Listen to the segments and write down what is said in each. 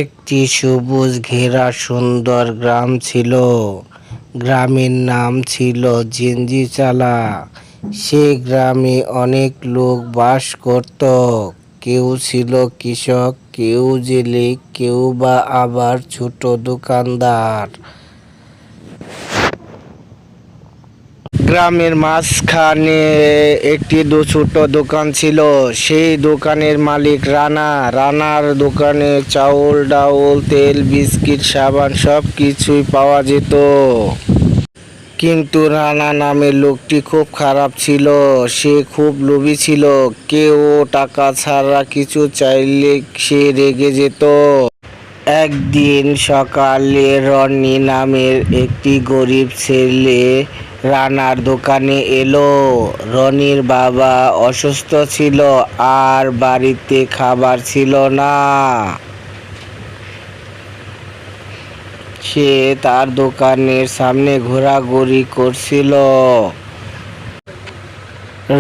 একটি সবুজ ঘেরা সুন্দর গ্রাম ছিল। গ্রামের নাম ছিল জিঞ্জিচালা। সে গ্রামে অনেক লোক বাস করত। কেউ ছিল কৃষক, কেউ জেলে, কেউ বা আবার ছোট দোকানদার। গ্রামের মাঝখানে একটি ছোট দোকান ছিল। সেই দোকানের মালিক রানা। রানার দোকানে চাউল, ডাউল, তেল, বিস্কিট, সাবান সব কিছুই পাওয়া যেত। কিন্তু রানা নামের লোকটি খুব খারাপ ছিল। সে খুব লোভী ছিল। কেউ টাকা ছাড়া কিছু চাইলে সে রেগে যেত। একদিন সকালে রনি নামের একটি গরিব ছেলে রানার দোকানে এলো। রনির বাবা অসুস্থ ছিল আর বাড়িতে খাবার ছিল না। সে তার দোকানের সামনে ঘোরাঘুরি করছিল।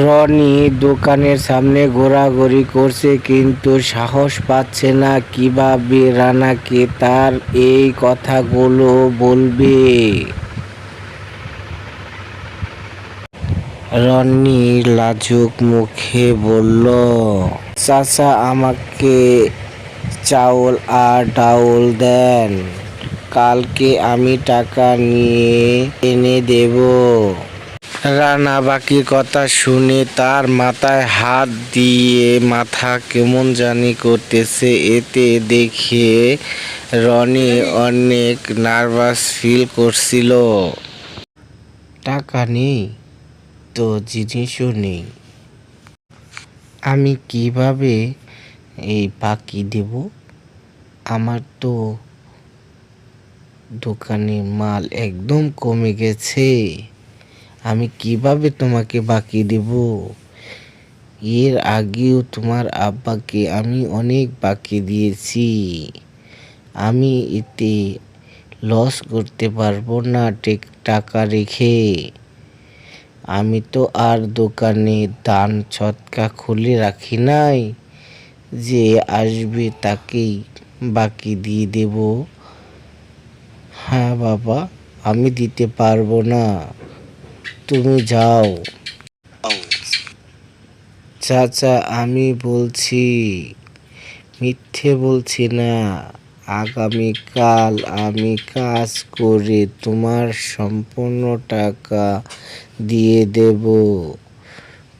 রনি দোকানের সামনে ঘোরাঘুরি করছে, কিন্তু সাহস পাচ্ছে না কিভাবে রানাকে তার এই কথাগুলো বলবে। রনি লাজুক মুখে বলল, চাচা, আমাকে চাউল আর ডাউল দেন। কালকে আমি টাকা নিয়ে এনে দেব। রানা বাকি কথা শুনে তার মাথায় হাত দিয়ে মাথা কেমন জানি করতেছে। এতে দেখে রনি অনেক নার্ভাস ফিল করছিল। টাকা নেই তো জিনিসও নেই, আমি কিভাবে এই বাকি দেব? আমার তো দোকানে মাল একদম কমে গেছে। আমি কিভাবে তোমাকে বাকি দেব? এর আগেও তোমার আব্বাকে আমি অনেক বাকি দিয়েছি। আমি এতে লস করতে পারবো না টাকা রেখে। আমি তো আর দোকানে দান ছটকা খুলে রাখি নাই যে আসবে তাকেই বাকি দিয়ে দেব। হ্যাঁ বাবা, আমি দিতে পারবো না, তুমি যাও। চাচা, আমি বলছি, মিথ্যে বলছি না। আগামীকাল আমি কাজ করে তোমার সম্পূর্ণ টাকা দিয়ে দেব।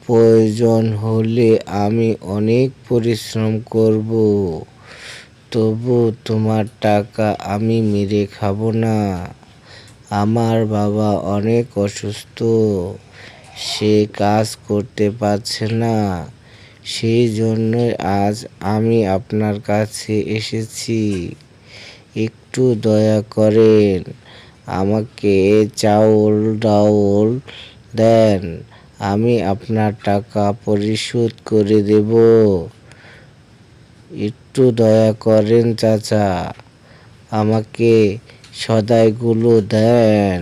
প্রয়োজন হলে আমি অনেক পরিশ্রম করব, তবু তোমার টাকা আমি মেরে খাবো না। আমার বাবা অনেক অসুস্থ, সে কাজ করতে পারছে না। সেই জন্যই আজ আমি আপনার কাছে এসেছি। একটু দয়া করেন, আমাকে চাউল ডাউল দেন, আমি আপনার টাকা পরিশোধ করে দেব। একটু দয়া করেন চাচা, আমাকে সদাইগুলো দেন।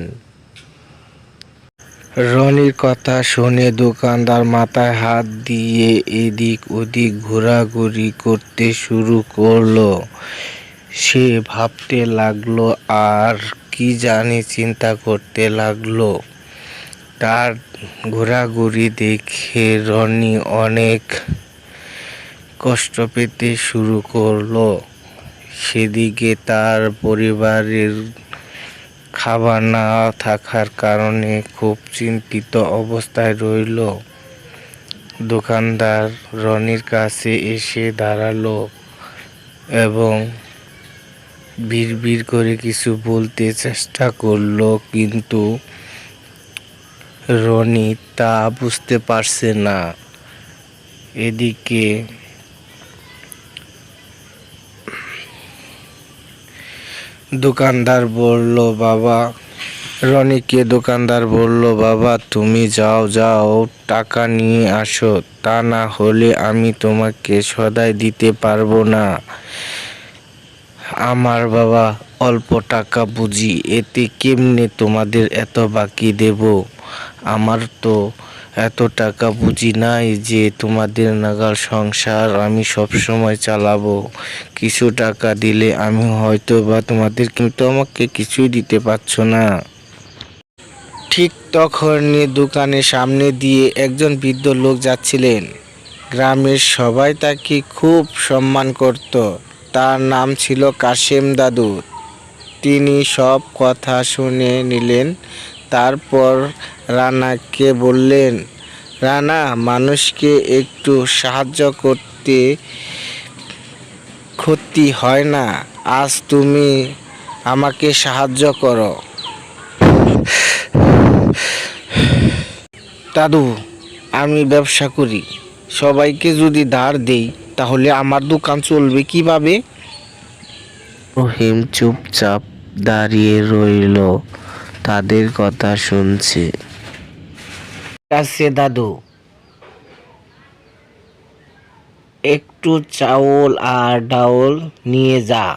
রনির কথা শুনে দোকানদার মাথায় হাত দিয়ে এদিক ওদিক ঘোরাঘুরি করতে শুরু করলো। সে ভাবতে লাগলো আর কি জানি চিন্তা করতে লাগলো। তার ঘোরাঘুরি দেখে রনি অনেক কষ্ট পেতে শুরু করলো। সেদিকে তার পরিবারের খাবার না থাকার কারণে খুব চিন্তিত অবস্থায় রইল। দোকানদার রনির কাছে এসে দাঁড়ালো এবং বিড়বিড় করে কিছু বলতে চেষ্টা করলো, কিন্তু রনি তা বুঝতে পারছে না। এদিকে দোকানদার বলল, বাবা, রনিকে দোকানদার বলল, বাবা, তুমি যাও টাকা নিয়ে আসো, তা না হলে আমি তোমাকে সদাই দিতে পারবো না। আমার বাবা অল্প টাকা বুঝি, এতে কেমনে তোমাদের এত বাকি দেব? আমার তো এত টাকা পুঁজি নাই যে তোমাদের নাগাল সংসার আমি সব সময় চালাবো। কিছু টাকা দিলে আমি হয়তো বা তোমাদের, কিন্তু আমাকে কিছুই দিতে পারছো না। ঠিক তখনই দোকানের সামনে দিয়ে একজন বৃদ্ধ লোক যাচ্ছিলেন। গ্রামের সবাই তাকে খুব সম্মান করত। তার নাম ছিল কাশেম দাদু। তিনি সব কথা শুনে নিলেন। তারপর রানাকে বললেন, রানা, মানুষকে একটু সাহায্য করতে ক্ষতি হয় না। আজ তুমি আমাকে সাহায্য করো। দাদু, আমি ব্যবসা করি, সবাইকে যদি ধার দেই তাহলে আমার দোকান চলবে কিভাবে? রহিম চুপচাপ দাঁড়িয়ে রইল, তাদের কথা শুনছে। ঠিক আছে দাদু, একটু চাউল আর ডাউল নিয়ে যা,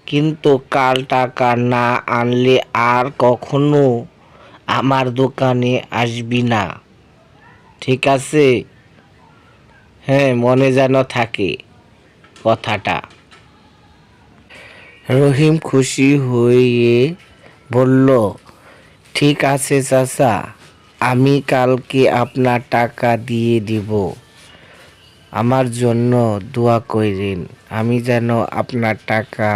কিন্তু কাল টাকা না আনলে আর কখনো আমার দোকানে আসবি না, ঠিক আছে? হ্যাঁ, মনে যেন থাকে কথাটা। রহিম খুশি হয়ে বলল, ঠিক আছে চাচা, আমি কালকে আপনার টাকা দিয়ে দিব। আমার জন্য দোয়া করেন, আমি যেন আপনার টাকা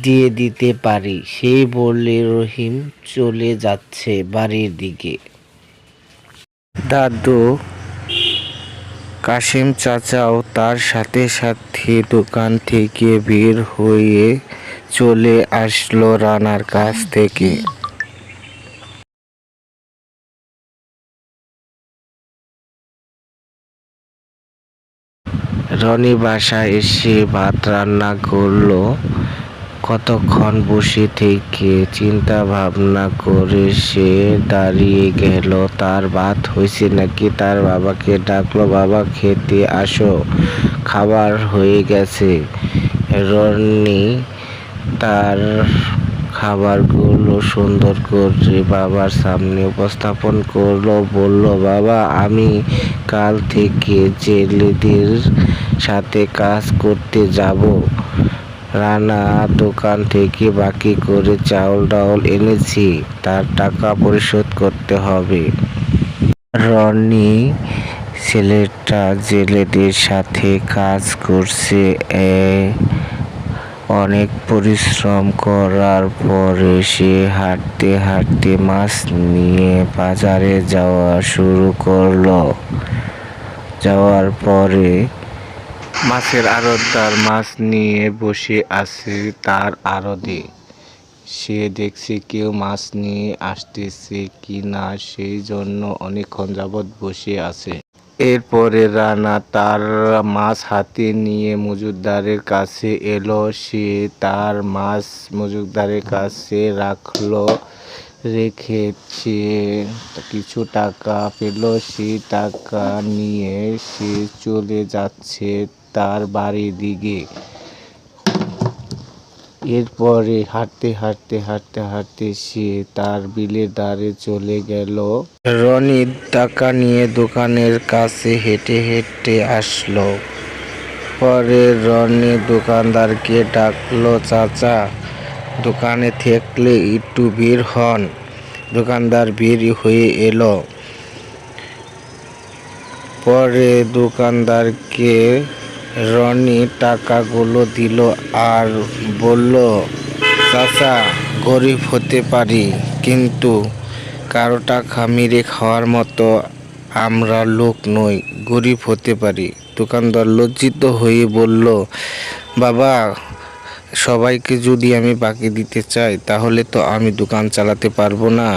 দিয়ে দিতে পারি। সেই বলে রহিম চলে যাচ্ছে বাড়ির দিকে। দাদু কাশেম চাচাও তার সাথে সাথে দোকান থেকে বের হয়ে চলে আসলো রানার কাছ থেকে। রনি বাসায় এসে ভাত রান্না করলো। কতক্ষণ বসে থেকে চিন্তা ভাবনা করে সে দাঁড়িয়ে গেল। তার ভাত হয়েছে নাকি তার বাবাকে ডাকলো, বাবা খেতে আসো, খাবার হয়ে গেছে। রনি তার খাবারগুলো সুন্দর করে বাবার সামনে উপস্থাপন করলো, বলল, বাবা, আমি কাল থেকে জেলেদের সাথে কাজ করতে যাব। রানা দোকান থেকে বাকি করে চাউল ডাউল এনেছি, তার টাকা পরিশোধ করতে হবে। রনি ছেলেটা জেলেদের সাথে কাজ করছে। অনেক পরিশ্রম করার পরে সে হাঁটতে হাঁটতে মাছ নিয়ে বাজারে যাওয়া শুরু করলো। যাওয়ার পরে মাছের আড়তদার মাছ নিয়ে বসে আছে তার আড়তে। সে দেখছে কেউ মাছ নিয়ে আসতেছে কি না, সেই জন্য অনেকক্ষণ যাবৎ বসে আছে। এরপরে রানা তার মাছ হাতে নিয়ে মজুদদারের কাছে এলো। সে তার মাছ মজুদদারের কাছে রাখলো। রেখে সে কিছু টাকা পেল। সেই টাকা নিয়ে সে চলে যাচ্ছে তার বাড়ির দিকে। এরপরে হাঁটতে হাঁটতে হাঁটতে হাঁটতে সে তার বিলের ধারে চলে গেল। রনি টাকা নিয়ে দোকানের কাছে হেঁটে হেঁটে আসলো। পরে রনি দোকানদারকে ডাকলো, চাচা, দোকানে থাকলে একটু বের হন। দোকানদার বের হয়ে এলো। পরে দোকানদারকে রনি টাকাগুলো দিল আর বলল, চাচা, গরিব হতে পারি, কিন্তু কারো টাকা মেরে খাওয়ার মতো আমরা লোক নই। গরিব হতে পারি। দোকানদার লজ্জিত হয়ে বলল, বাবা, সবাইকে যদি আমি বাকি দিতে চাই তাহলে তো আমি দোকান চালাতে পারবো না।